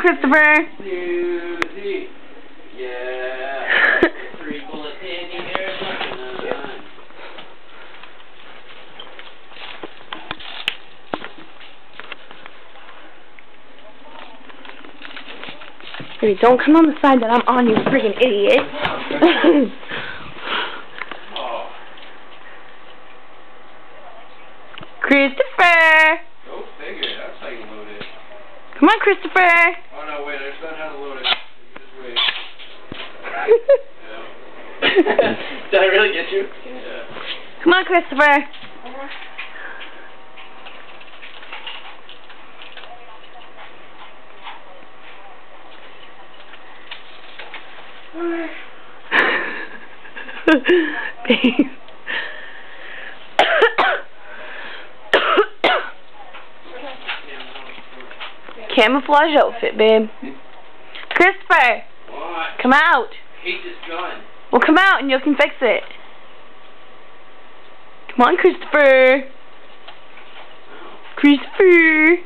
Christopher. Susie. Yeah. 3 bullets in the air. Hey, don't come on the side that I'm on, you freaking idiot. Oh. Christopher. Go figure. That's how you load it. Come on, Christopher. Oh no, wait. That's not how to load it. Just wait. Yeah. Did I really get you? Yeah. Come on, Christopher. Babe. Camouflage outfit, babe. Christopher, What? come out. I hate this gun. Well, come out and you can fix it. Come on, Christopher. Christopher.